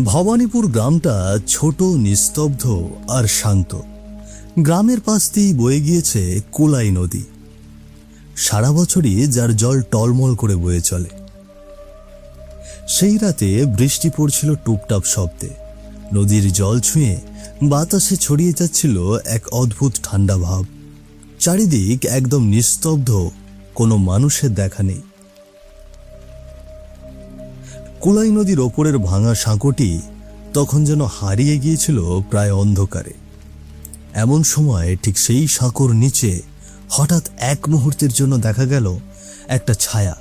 ভবানীপুর গ্রামটা ছোট, নিস্তব্ধ আর শান্ত। গ্রামের পাশ দিয়েই বয়ে গিয়েছে কোলাই নদী। সারা বছরই যার জল টলমল করে বয়ে চলে। সেই রাতে বৃষ্টি পড়ছিল টুপটাপ শব্দে। নদীর জল ছুঁয়ে বাতাসে ছড়িয়ে যাচ্ছিল এক অদ্ভুত ঠান্ডা ভাব। চারিদিক একদম নিস্তব্ধ, কোনো মানুষের দেখা নেই। কোলাই নদীর ওপরের ভাঙা সাঁকোটি তখন যেন হারিয়ে গিয়েছিল প্রায় অন্ধকারে। এমন সময় ঠিক সেই সাঁকোর নিচে হঠাৎ এক মুহূর্তের জন্য দেখা গেল একটা ছায়া,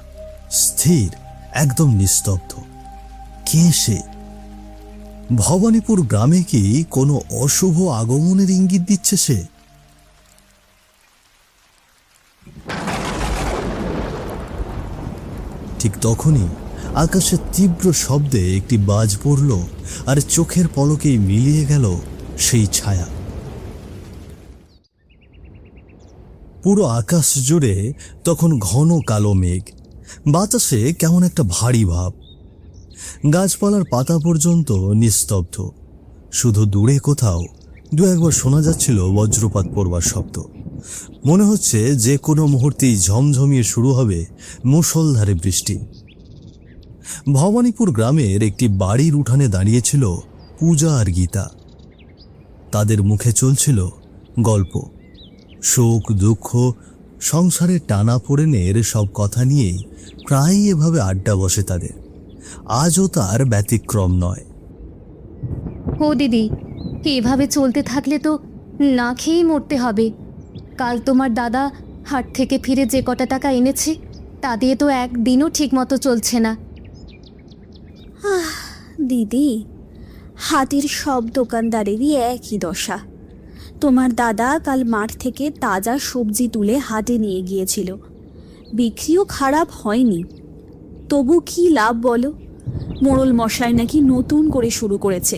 স্থির, একদম নিস্তব্ধ। কে সে? ভবানীপুর গ্রামে কি কোনো অশুভ আগমনের ইঙ্গিত দিচ্ছে সে? ঠিক তখনই আকাশে তীব্র শব্দে একটি বাজ পড়ল, আর চোখের পলকেই মিলিয়ে গেল সেই ছায়া। পুরো আকাশ জুড়ে তখন ঘন কালো মেঘ। বাতাসে কেমন একটা ভারী ভাব। গাছপালার পাতা পর্যন্ত নিস্তব্ধ। শুধু দূরে কোথাও দু একবার শোনা যাচ্ছিল বজ্রপাত পড়বার শব্দ। মনে হচ্ছে যে কোনো মুহূর্তেই ঝমঝমিয়ে শুরু হবে মুষলধারে বৃষ্টি। ভবানীপুর গ্রামের একটি বাড়ির উঠানে দাঁড়িয়েছিল পূজা আর গীতা। তাদের মুখে চলছিল গল্প, শোক, দুঃখ, সংসারের টানাপোড়েনের সব কথা নিয়েই প্রায়ই এভাবে আড্ডা বসে তাদের। আজও তার ব্যতিক্রম নয়। ও দিদি, এভাবে চলতে থাকলে তো না খেয়েই মরতে হবে। কাল তোমার দাদা হাট থেকে ফিরে যে কটা টাকা এনেছে তা দিয়ে তো একদিনও ঠিকমতো চলছে না। দিদি, হাটের সব দোকানদারেরই একই দশা। তোমার দাদা কাল মাঠ থেকে তাজা সবজি তুলে হাটে নিয়ে গিয়েছিল। বিক্রিও খারাপ হয়নি, তবু কি লাভ বলো? মোড়ল মশাই নাকি নতুন করে শুরু করেছে।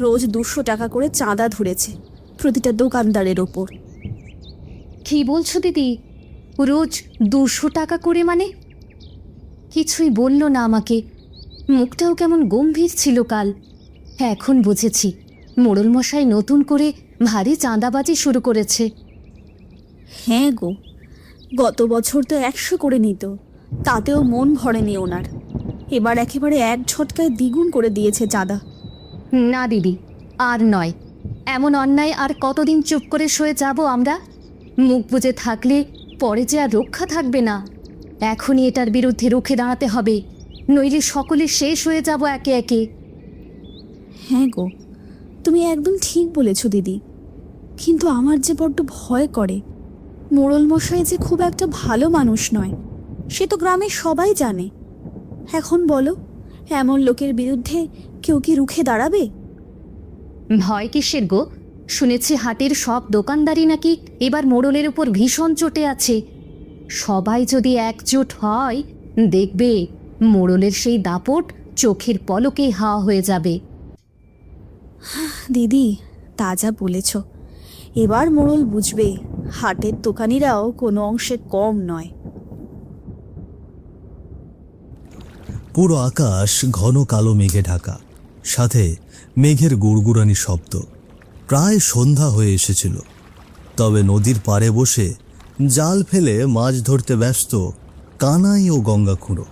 রোজ 200 টাকা করে চাঁদা ধরেছে প্রতিটা দোকানদারের ওপর। কি বলছো দিদি? রোজ 200 টাকা করে মানে? কিছুই বলল না আমাকে। মুখটাও কেমন গম্ভীর ছিল কাল। এখন বুঝেছি মোড়ল মশাই নতুন করে ভারী চাঁদাবাজি শুরু করেছে। হ্যাঁ গো, গত বছর তো 100 করে নিত, তাতেও মন ভরেনি ওনার। এবার একেবারে এক ঝটকায় দ্বিগুণ করে দিয়েছে চাঁদা। না দিদি, আর নয়। এমন অন্যায় আর কতদিন চুপ করে সয়ে যাব আমরা? মুখ বুজে থাকলে পরে যে আর রক্ষা থাকবে না। এখনই এটার বিরুদ্ধে রুখে দাঁড়াতে হবে, নইলে সকলে শেষ হয়ে যাব একে একে। হ্যাঁ গো, তুমি একদম ঠিক বলেছ দিদি। কিন্তু আমার যে বড্ড ভয় করে। মোড়ল মশাই যে খুব একটা ভালো মানুষ নয়, সে তো গ্রামের সবাই জানে। এখন বলো, এমন লোকের বিরুদ্ধে কেউ কি রুখে দাঁড়াবে? ভয় কিসের গো? শুনেছি হাটের সব দোকানদারই নাকি এবার মোড়লের উপর ভীষণ চটে আছে। সবাই যদি একজোট হয়, দেখবে মোড়লের সেই দাপট চোখের পলকেই হাওয়া হয়ে যাবে। দিদি, তা যা বলেছ। এবার মোড়ল বুঝবে হাটের দোকানিরাও কোনো অংশে কম নয়। পুরো আকাশ ঘন কালো মেঘে ঢাকা, সাথে মেঘের গুড়গুড়ানি শব্দ। প্রায় সন্ধ্যা হয়ে এসেছিল। তবে নদীর পাড়ে বসে জাল ফেলে মাছ ধরতে ব্যস্ত কানাই ও গঙ্গা খুঁড়ো।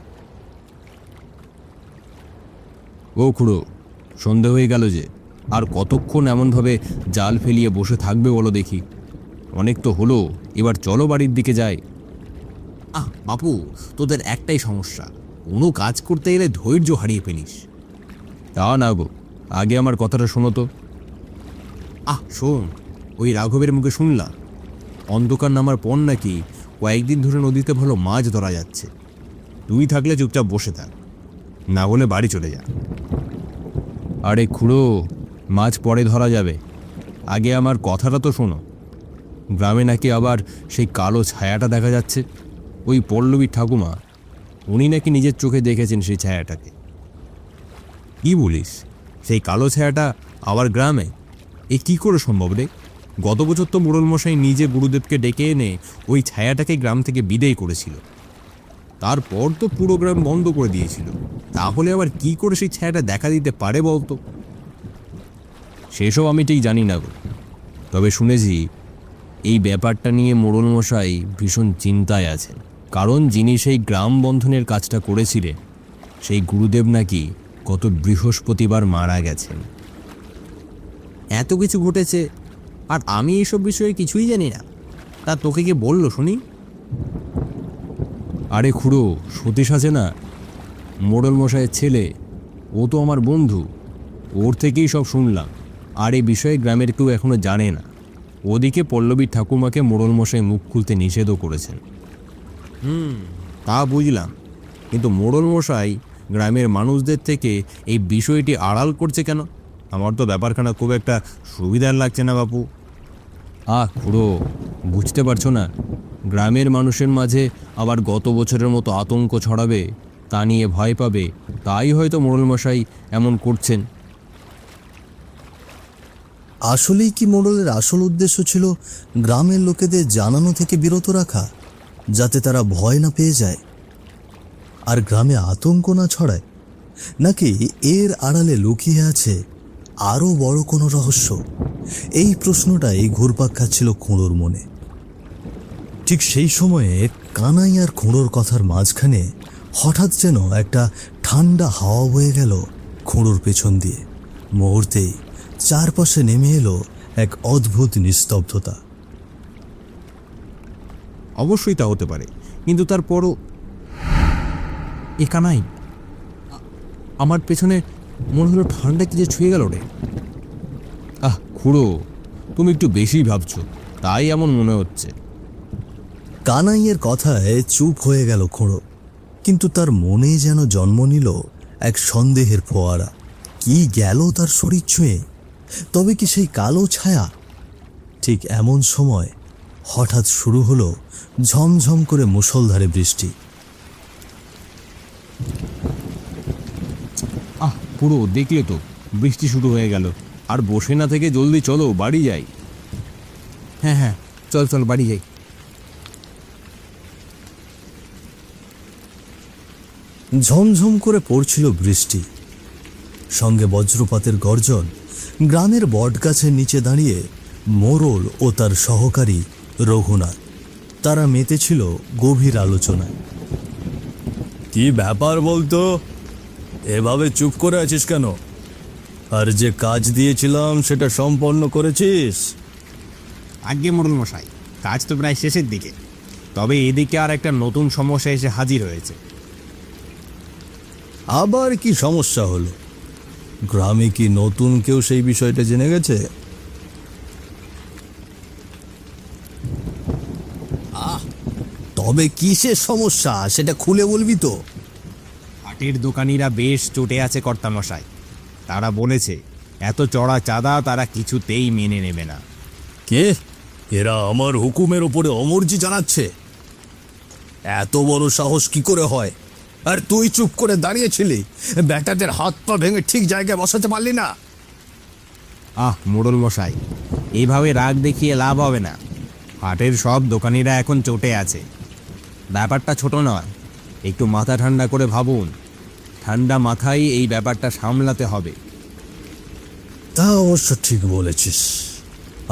ও খুড়ো, সন্ধে হয়ে গেল যে, আর কতক্ষণ এমনভাবে জাল ফেলিয়ে বসে থাকবে বলো দেখি? অনেক তো হলো, এবার চলো বাড়ির দিকে যাই। বাপু, তোদের একটাই সমস্যা, কোনো কাজ করতে এলে ধৈর্য হারিয়ে ফেলিস। তা না গো, আগে আমার কথাটা শোনো তো। শোন, ওই রাঘবের মুখে শুনলাম অন্ধকার নামার পর নাকি কয়েকদিন ধরে নদীতে ভালো মাছ ধরা যাচ্ছে। তুই থাকলে চুপচাপ বসে থাক, না হলে বাড়ি চলে যা। আরে খুড়ো, মাছ পরে ধরা যাবে, আগে আমার কথাটা তো শোনো। গ্রামে নাকি আবার সেই কালো ছায়াটা দেখা যাচ্ছে। ওই পল্লবীর ঠাকুমা, উনি নাকি নিজের চোখে দেখেছেন সেই ছায়াটাকে। কি বলিস? সেই কালো ছায়াটা আবার গ্রামে? এ কি করে সম্ভব রে? গত বছর তো মোড়ল মশাই নিজে গুরুদেবকে ডেকে এনে ওই ছায়াটাকে গ্রাম থেকে বিদায় করেছিল। তারপর তো পুরো গ্রাম বন্ধ করে দিয়েছিল। তাহলে আবার কি করে সেই ছায়াটা দেখা দিতে পারে বলতো? সেসব আমি ঠিক জানি না গো, তবে শুনেছি এই ব্যাপারটা নিয়ে মোড়ল মশাই ভীষণ চিন্তায় আছেন। কারণ যিনি সেই গ্রাম বন্ধনের কাজটা করেছিলেন সেই গুরুদেব নাকি গত বৃহস্পতিবার মারা গেছেন। এত কিছু ঘটেছে আর আমি এইসব বিষয়ে কিছুই জানি না। তা তোকে কে বললো শুনি? আরে খুড়ো, সতীশ আছে না, মোড়ল মশাইয়ের ছেলে, ও তো আমার বন্ধু, ওর থেকেই সব শুনলাম। আর এই বিষয়ে গ্রামের কেউ এখনো জানে না। ওদিকে পল্লবীর ঠাকুমাকে মোড়ল মশাই মুখ খুলতে নিষেধও করেছেন। তা বুঝলাম, কিন্তু মোড়ল মশাই গ্রামের মানুষদের থেকে এই বিষয়টি আড়াল করছে কেন? আমার তো ব্যাপারখানা খুব একটা সুবিধার লাগছে না বাপু। খুড়ো, বুঝতে পারছো না? গ্রামের মানুষের মাঝে আবার গত বছরের মতো আতঙ্ক ছড়াবে, তা নিয়ে ভয় পাবে, তাই হয়তো মোড়ল মশাই এমন করছেন। আসলেই কি মোড়লের আসল উদ্দেশ্য ছিল গ্রামের লোকেদের জানানো থেকে বিরত রাখা, যাতে তারা ভয় না পেয়ে যায় আর গ্রামে আতঙ্ক না ছড়ায়? নাকি এর আড়ালে লুকিয়ে আছে আরও বড় কোনো রহস্য? এই প্রশ্নটাই ঘুরপাক খাচ্ছিল খুঁড়োর মনে। ঠিক সেই সময়ে কানাই আর খুঁড়োর কথার মাঝখানে হঠাৎ যেন একটা ঠান্ডা হাওয়া বয়ে গেল খুঁড়োর পেছন দিয়ে। মুহূর্তেই চারপাশে নেমে এলো এক অদ্ভুত নিস্তব্ধতা। অবশ্যই তা হতে পারে, কিন্তু তারপরও এ কানাই, আমার পেছনে মনে হলো ঠান্ডা কি যে ছুঁয়ে গেল রে। খুড়ো, তুমি একটু বেশি ভাবছো, তাই এমন মনে হচ্ছে। কানাইয়ের কথায় চুপ হয়ে গেল খুঁড়ো, কিন্তু তার মনে যেন জন্ম নিল এক সন্দেহের ফোয়ারা। কি গেল তার শরীর ছুঁয়ে? তবে কি সেই কালো ছায়া? ঠিক এমন সময় হঠাৎ শুরু হলো ঝমঝম করে মুষলধারে বৃষ্টি। খুড়ো, দেখলে তো বৃষ্টি শুরু হয়ে গেল। আর বসে না থেকে জলদি চলো, বাড়ি যাই। হ্যাঁ হ্যাঁ, চল চল বাড়ি যাই। ঝমঝম করে পড়ছিল বৃষ্টি, সঙ্গে বজ্রপাতের গর্জন। গ্রামের বটগাছের নিচে দাঁড়িয়ে মোড়ল ও তার সহকারী রঘুনাথ, তারা মেতেছিল গভীর আলোচনায়। কি ব্যাপার বলতো? এভাবে চুপ করে আছিস কেন? আর যে কাজ দিয়েছিলাম সেটা সম্পন্ন করেছিস? আজ্ঞে মোড়ল মশাই, কাজ তো প্রায় শেষের দিকে, তবে এদিকে আর একটা নতুন সমস্যা এসে হাজির হয়েছে। আবার কি সমস্যা হলো? গ্রামে কি নতুন কেউ সেই বিষয়টা জেনে গেছে? তবে কিসের সমস্যা সেটা খুলে বলবি তো? হাটের দোকানিরা বেশ চটে আছে কর্তামশাই। তারা বলেছে এত চড়া চাঁদা তারা কিছুতেই মেনে নেবে না। কে? এরা আমার হুকুমের ওপরে অমর্জি জানাচ্ছে? এত বড় সাহস কি করে হয়? আর তুই চুপ করে দাঁড়িয়েছিলি, ব্যাটাদের হাত পা ভেঙে ঠিক জায়গায় বসাতে পারলি না? মোড়ল মশাই, এইভাবে রাগ দেখিয়ে লাভ হবে না। হাটের সব দোকানিরা এখন চটে আছে। ব্যাপারটা ছোট নয়, একটু মাথা ঠান্ডা করে ভাবুন। ঠান্ডা মাথায় এই ব্যাপারটা সামলাতে হবে। তা অবশ্য ঠিক বলেছিস।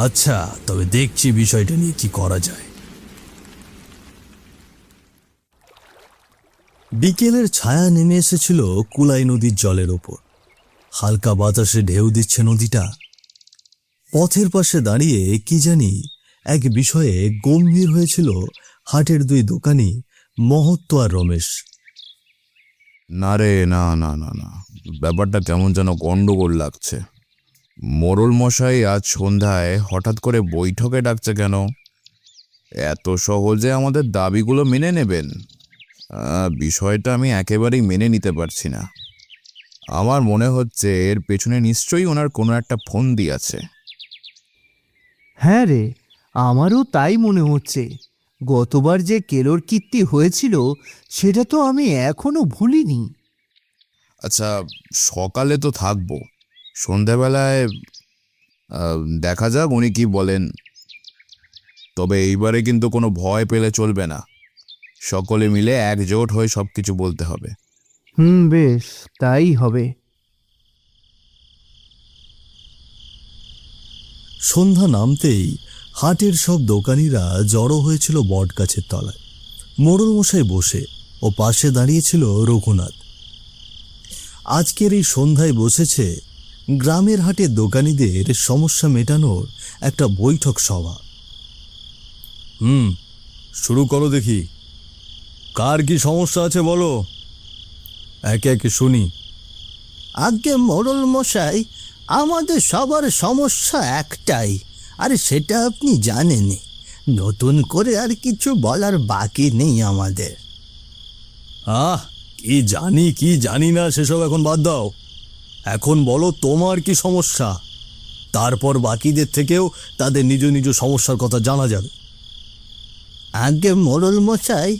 আচ্ছা, তবে দেখছি বিষয়টা নিয়ে কি করা যায়। বিকেলের ছায়া নেমে এসেছিল কুলাই নদীর জলের ওপর। হালকা বাতাসে ঢেউ দিচ্ছে নদীটা। পথের পাশে দাঁড়িয়ে কি জানি এক বিষয়ে গম্ভীর হয়েছিল হাটের দুই দোকানি মহত্ত আর রমেশ। না রে, না না না না, ব্যাপারটা কেমন যেন গন্ডগোল লাগছে। মোড়ল মশাই আজ সন্ধ্যায় হঠাৎ করে বৈঠকে ডাকছে কেন? এত সহজে আমাদের দাবিগুলো মেনে নেবেন? বিষয়টা আমি একেবারেই মেনে নিতে পারছি না। আমার মনে হচ্ছে এর পেছনে নিশ্চয়ই ওনার কোনো একটা ফন্দি আছে। হ্যাঁ রে, আমারও তাই মনে হচ্ছে। গতবার যে কেলোর কীর্তি হয়েছিল সেটা তো আমি এখনো ভুলিনি। আচ্ছা, সকালে তো থাকবো, সন্ধ্যাবেলায় দেখা যাক উনি কি বলেন। তবে এইবারে কিন্তু কোনো ভয় পেলে চলবে না। সকলে মিলে একজোট হয়ে সবকিছু বলতে হবে। বেশ, তাই হবে। সন্ধ্যা নামতেই হাটের সব দোকানিরা জড়ো হয়েছিল বটগাছের তলায়। মোড়ল মশাই বসে ও পাশে দাঁড়িয়েছিল রঘুনাথ। আজকের এই সন্ধ্যায় বসেছে গ্রামের হাটের দোকানিদের সমস্যা মেটানোর একটা বৈঠক সভা। শুরু করো দেখি, কার কি সমস্যা আছে বলো, একে একে শুনি। আগে মোড়ল মশাই, আমাদের সবার সমস্যা একটাই, আর সেটা আপনি জানেনই। নতুন করে আর কিছু বলার বাকি নেই আমাদের। কি জানি কি জানি না সেসব এখন বাদ দাও। এখন বলো তোমার কি সমস্যা, তারপর বাকিদের থেকেও তাদের নিজ নিজ সমস্যার কথা জানা যাবে। আগে মোড়ল মশাই,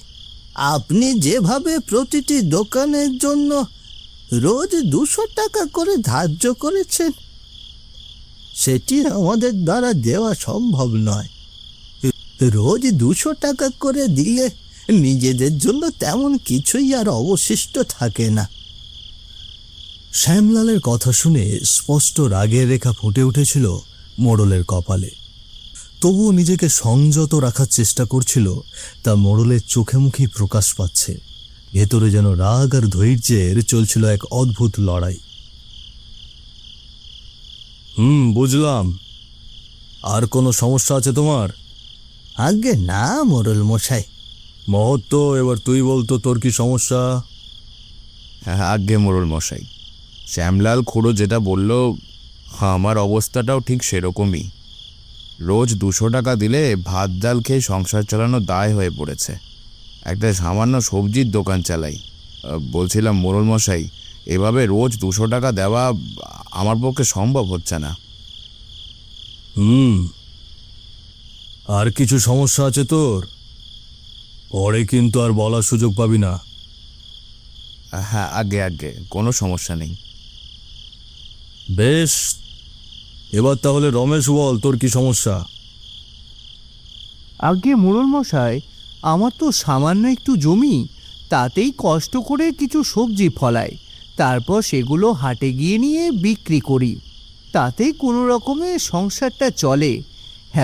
আপনি যেভাবে প্রতিটি দোকানের জন্য রোজ 200 টাকা করে ধার্য করেছেন, সেটি আমাদের দ্বারা দেওয়া সম্ভব নয়। রোজ 200 টাকা করে দিলে নিজেদের জন্য তেমন কিছুই আর অবশিষ্ট থাকে না। শ্যামলালের কথা শুনে স্পষ্ট রাগের রেখা ফুটে উঠেছিল মোড়লের কপালে। তবুও নিজেকে সংযত রাখার চেষ্টা করছিল, তা মোড়লের চোখে মুখেই প্রকাশ পাচ্ছে। ভেতরে যেন রাগ আর ধৈর্যের চলছিল এক অদ্ভুত লড়াই। বুঝলাম। আর কোনো সমস্যা আছে তোমার? আগে না মোড়ল মশাই। মহত্ত, এবার তুই বলতো তোর কি সমস্যা? হ্যাঁ আগে মোড়ল মশাই, শ্যামলাল খুড়ো যেটা বলল, আমার অবস্থাটাও ঠিক সেরকমই। রোজ 200 টাকা দিলে ভাত ডাল খেয়ে সংসার চালানো দায় হয়ে পড়েছে। একটা সামান্য সবজির দোকান চালাই। বলছিলাম মোড়ল মশাই, এভাবে রোজ 200 টাকা দেওয়া আমার পক্ষে সম্ভব হচ্ছে না। আর কিছু সমস্যা আছে তোর? পরে কিন্তু আর বলার সুযোগ পাবি না। হ্যাঁ আগে আগে কোনো সমস্যা নেই। বেশ, এবার তাহলে রমেশ বল, তোর কি সমস্যা? আগে মোড়ল মশাই, আমার তো সামান্য একটু জমি, তাতেই কষ্ট করে কিছু সবজি ফলাই, তারপর সেগুলো হাটে গিয়ে নিয়ে বিক্রি করি, তাতেই কোনো রকমে সংসারটা চলে।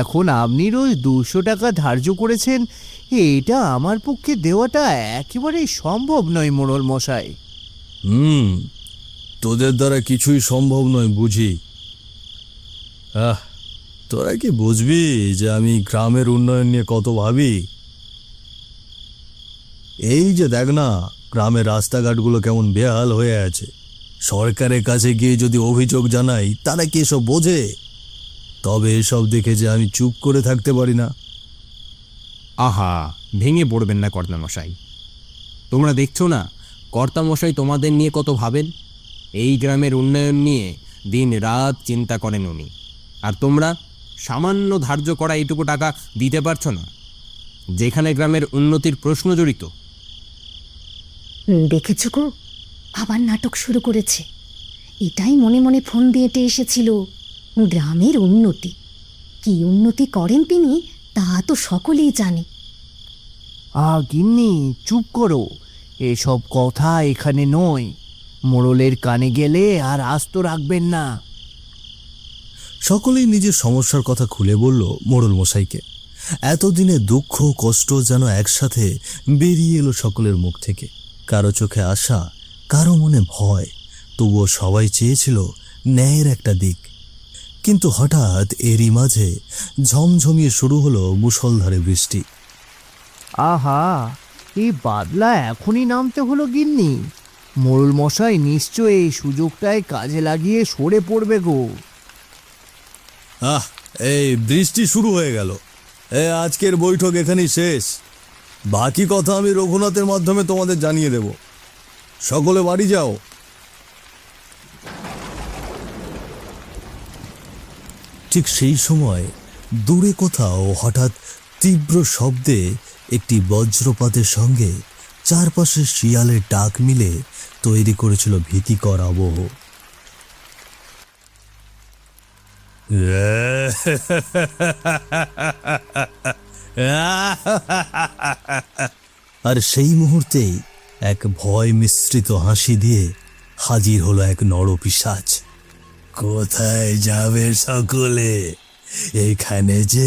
এখন আপনি রোজ 200 টাকা ধার্য করেছেন, এটা আমার পক্ষে দেওয়াটা একেবারেই সম্ভব নয় মোড়ল মশাই। তোদের দ্বারা কিছুই সম্ভব নয় বুঝি। তোরা কি বুঝবি যে আমি গ্রামের উন্নয়ন নিয়ে কত ভাবি? এই যে দেখ না, গ্রামের রাস্তাঘাটগুলো কেমন বেহাল হয়ে আছে। সরকারের কাছে গিয়ে যদি অভিযোগ জানাই, তারা কি এসব বোঝে? তবে এসব দেখে যে আমি চুপ করে থাকতে পারি না। আহা, ভেঙে পড়বেন না কর্তামশাই। তোমরা দেখছো না কর্তামশাই তোমাদের নিয়ে কত ভাবেন। এই গ্রামের উন্নয়ন নিয়ে দিন রাত চিন্তা করেন উনি, আর তোমরা সামান্য ধার্য করা এইটুকু টাকা দিতে পারছো না, যেখানে গ্রামের উন্নতির প্রশ্ন জড়িত। দেখেছো গো, আবার নাটক শুরু করেছে। এটাই মনে মনে ফোন দিয়ে এসেছিল, গ্রামের উন্নতি। কি উন্নতি করেন তিনি তা তো সকলেই জানে। গিন্নি চুপ করো, এসব কথা এখানে নয়। মোড়লের কানে গেলে আর আস্ত রাখবেন না। সকলেই নিজের সমস্যার কথা খুলে বলল মোড়ল মশাইকে। এতদিনে দুঃখ কষ্ট যেন একসাথে বেরিয়ে এলো সকলের মুখ থেকে। কারো চোখে আশা, কারো মনে ভয়, তবুও সবাই চেয়েছিল ন্যায়ের একটা দিক। কিন্তু হঠাৎ এরই মাঝে ঝমঝমিয়ে শুরু হলো মুষলধারে বৃষ্টি। আহা, এই বাদলা এখনই নামতে হলো গিন্নি। মোড়ল মশাই নিশ্চয় এই সুযোগটায় কাজে লাগিয়ে সরে পড়বে গো। এই বৃষ্টি শুরু হয়ে গেল। আজকের বৈঠক এখানেই শেষ। বাকি কথা আমি রঘুনাথের মাধ্যমে তোমাদের জানিয়ে দেব। সকলে বাড়ি যাও। ঠিক সেই সময় দূরে কোথাও হঠাৎ তীব্র শব্দে একটি বজ্রপাতের সঙ্গে চারপাশে শিয়ালের ডাক মিলে তৈরি করেছিল ভীতিকর আবহ। আর সেই মুহূর্তেই এক ভয় মিশ্রিত হাসি দিয়ে হাজির হলো এক নরপিশাচ। কোথায় যাবে সকলে? এখানে যে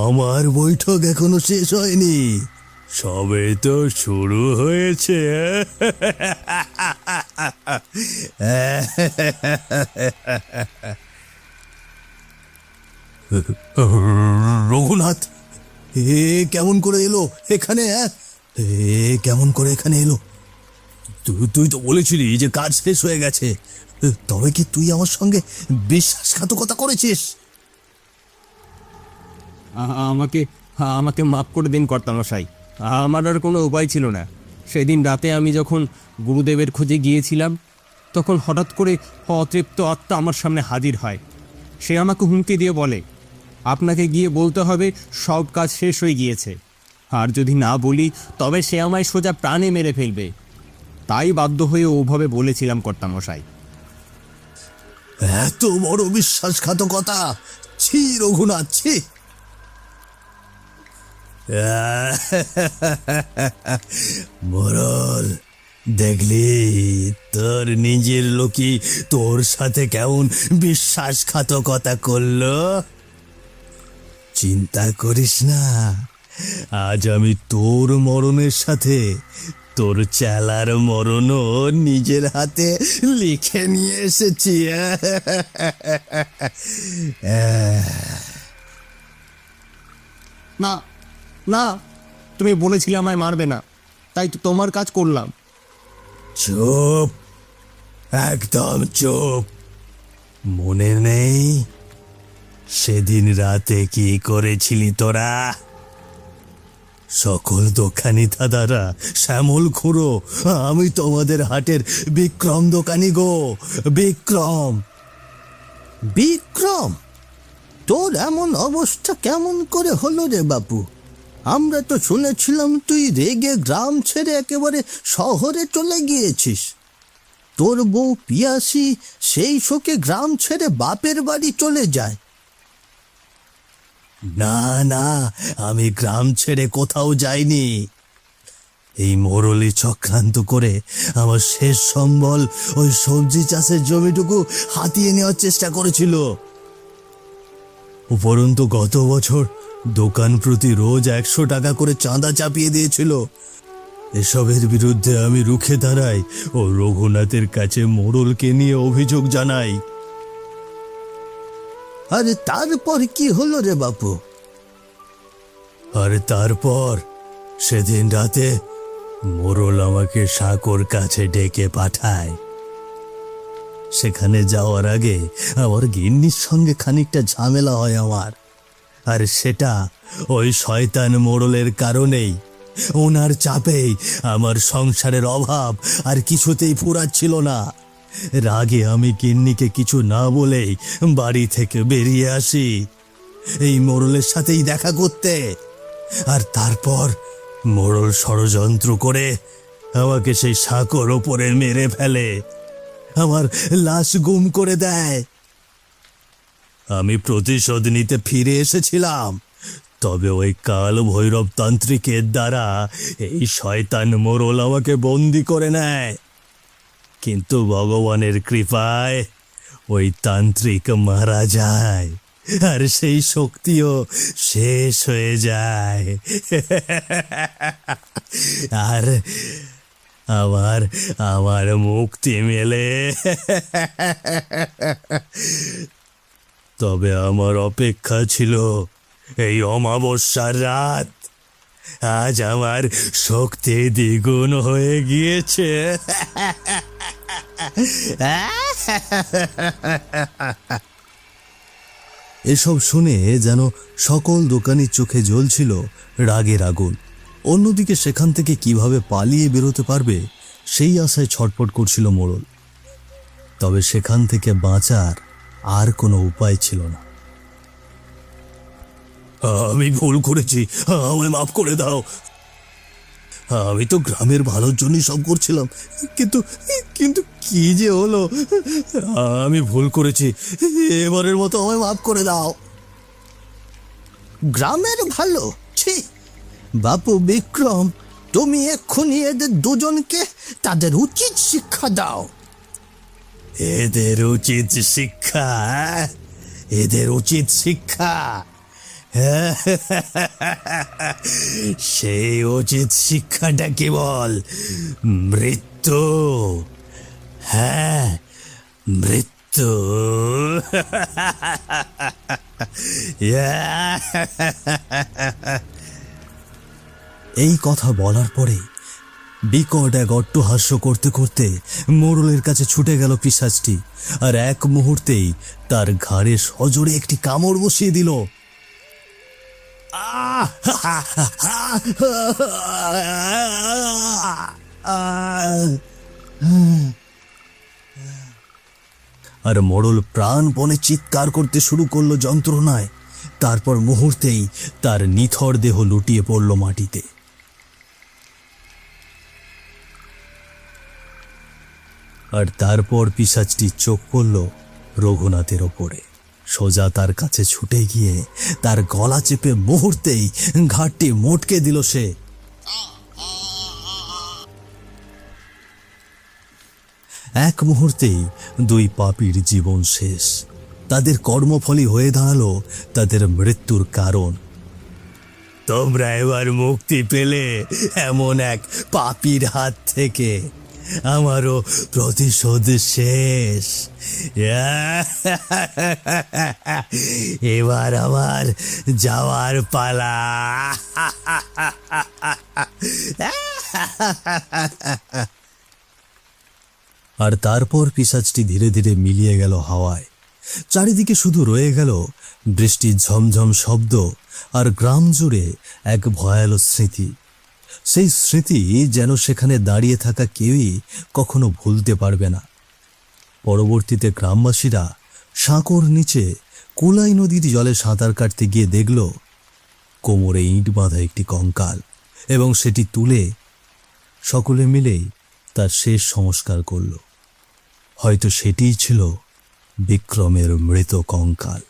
আমার বৈঠক এখনো শেষ হয়নি, সবে তো শুরু হয়েছে। রঘুনাথ, এ কেমন করে এলো এখানে? এ কেমন করে এখানে এলো? তুই তো বলেছিলি যে কাজ শেষ হয়ে গেছে, তবে কি তুই আমার সঙ্গে বিশ্বাসঘাতকতা করেছিস? আমাকে আমাকে মাফ করে দিন কর্তামশাই, আমার আর কোনো উপায় ছিল না। সেদিন রাতে আমি যখন গুরুদেবের খোঁজে গিয়েছিলাম, তখন হঠাৎ করে অতৃপ্ত আত্মা আমার সামনে হাজির হয়। সে আমাকে হুমকি দিয়ে বলে, আপনাকে গিয়ে বলতে হবে সব কাজ শেষ হয়ে গিয়েছে, আর যদি না বলি তবে সে আমায় সোজা প্রাণে মেরে ফেলবে। তাই বাধ্য হয়ে ওভাবে বলেছিলাম কর্তামশাই। এত বড় বিশ্বাসঘাতকতা! ছি রঘুনাথ, ছি! মোরল, দেখলি তোর নিজের লোকই তোর সাথে কেমন বিশ্বাসঘাতকতা করলো। চিন্তা করিস না, আজ আমি তোর মরণের সাথে তোর চেলার মরণও নিজের হাতে লিখে নিয়ে এসেছি। না না, তুমি বলেছিলে আমায় মারবে না, তাই তো তোমার কাজ করলাম। চুপ, একদম চুপ। মনে নেই সেদিন রাতে কি করেছিলি তোরা? সকল দোকানি দাদারা, শ্যামল খুঁড়ো, আমি তোমাদের হাটের বিক্রম দোকানি গো, বিক্রম। বিক্রম, তোর এমন অবস্থা কেমন করে হলো রে বাপু? আমরা তো শুনেছিলাম তুই রেগে গ্রাম ছেড়ে একেবারে শহরে চলে গিয়েছিস। তোর বউ পিয়াসি সেই শোকে গ্রাম ছেড়ে বাপের বাড়ি চলে যায়। না না, আমি গ্রাম ছেড়ে কোথাও যাইনি। এই মোরলি চক্রান্ত করে আমার শেষ সম্বল ওই সবজি চাষের জমিটুকু হাতিয়ে নেওয়ার চেষ্টা করেছিল। উপরন্তু গত বছর দোকান প্রতি রোজ 100 টাকা করে চাঁদা চাপিয়ে দিয়েছিল। এসবের বিরুদ্ধে আমি রুখে দাঁড়াই ও রঘুনাথের কাছে মোড়লকে নিয়ে অভিযোগ জানাই। আরে তারপর কি হলো রে বাপু? আরে তারপর সেদিন রাতে মোড়ল আমাকে সাঁকোর কাছে ডেকে পাঠায়। সেখানে যাওয়ার আগে আমার গিন্নির সঙ্গে খানিকটা ঝামেলা হয় আমার, আর সেটা ওই শয়তান মোড়লের কারণেই। ওনার চাপেই আমার সংসারের অভাব আর কিছুতেই ফুরাচ্ছিল না। রাগে আমি গিন্নিকে কিছু না বলেই বাড়ি থেকে বেরিয়ে আসি এই মোড়লের সাথেই দেখা করতে। আর তারপর মোড়ল ষড়যন্ত্র করে আমাকে সেই সাঁকোর ওপরে মেরে ফেলে, আমার লাশ গুম করে দেয়। আমি প্রতিশোধ নিতে ফিরে এসেছিলাম, তবে ওই কাল ভৈরব তান্ত্রিকের দ্বারা এই শয়তান মোড়ল আমাকে বন্দি করে নেয়। কিন্তু ভগবানের কৃপায় ওই তান্ত্রিক মারা যায়, আর সেই শক্তিও শেষ হয়ে যায়। আর আমার আমার মুক্তি মেলে। তবে আমার অপেক্ষা ছিল এই অমাবস্যার রাত। আজ আমার শক্তি দ্বিগুণ হয়ে গিয়েছে। এসব শুনে যেন সকল দোকানির চোখে জ্বলছিল রাগের আগুন। অন্যদিকে সেখান থেকে কিভাবে পালিয়ে বেরোতে পারবে সেই আশায় ছটফট করছিল মোড়ল। তবে সেখান থেকে বাঁচার আর কোনো উপায় ছিল না। আমি ভুল করেছি, আমায় মাফ করে দাও। আমি তো গ্রামের ভালোর জন্যই সব করছিলাম, কিন্তু কিন্তু কি যে হলো। আমি ভুল করেছি, এবারের মতো আমায় মাফ করে দাও। গ্রামের ভালো? ছি বাপু বিক্রম, তুমি এক্ষুনি এদের দুজনকে তাদের উচিত শিক্ষা দাও। এদের উচিত শিক্ষা? এদের উচিত শিক্ষা? সেই উচিত শিক্ষাটা কেবল মৃত্যু। হ্যাঁ, মৃত্যু। এই কথা বলার পরে বিকট এক অট্টহাস্য করতে করতে মোড়লের কাছে ছুটে গেল পিশাচটি, আর এক মুহূর্তেই তার ঘাড়ে সজোরে একটি কামড় বসিয়ে দিল। আর মোড়ল প্রাণপণে চিৎকার করতে শুরু করলো যন্ত্রণায়। তারপর মুহূর্তেই তার নিথর দেহ লুটিয়ে পড়ল মাটিতে। আর তারপর পিশাচটি চোখ পড়ল রঘুনাথের ওপরে। সোজা তার কাছে ছুটে গিয়ে তার গলা চেপে মুহূর্তেই ঘাটটি মোটকে দিল সে। এক মুহূর্তেই দুই পাপীর জীবন শেষ। তাদের কর্মফলই হয়ে দাঁড়ালো তাদের মৃত্যুর কারণ। তোমরা এবার মুক্তি পেলে এমন এক পাপীর হাত থেকে। আমারও প্রতিশোধ শেষ। এবার আমার যাওয়ার পালা। আর তারপর পিশাচটি ধীরে ধীরে মিলিয়ে গেল হাওয়ায়। চারিদিকে শুধু রয়ে গেল বৃষ্টির ঝমঝম শব্দ আর গ্রাম জুড়ে এক ভয়াল স্মৃতি। সেই স্মৃতি যেন সেখানে দাঁড়িয়ে থাকা কেউই কখনো ভুলতে পারবে না। পরবর্তীতে গ্রামবাসীরা সাঁকোর নিচে কোলাই নদীর জলে সাঁতার কাটতে গিয়ে দেখল কোমরে ইঁট বাঁধা একটি কঙ্কাল, এবং সেটি তুলে সকলে মিলেই তার শেষ সংস্কার করল। হয়তো সেটিই ছিল বিক্রমের মৃত কঙ্কাল।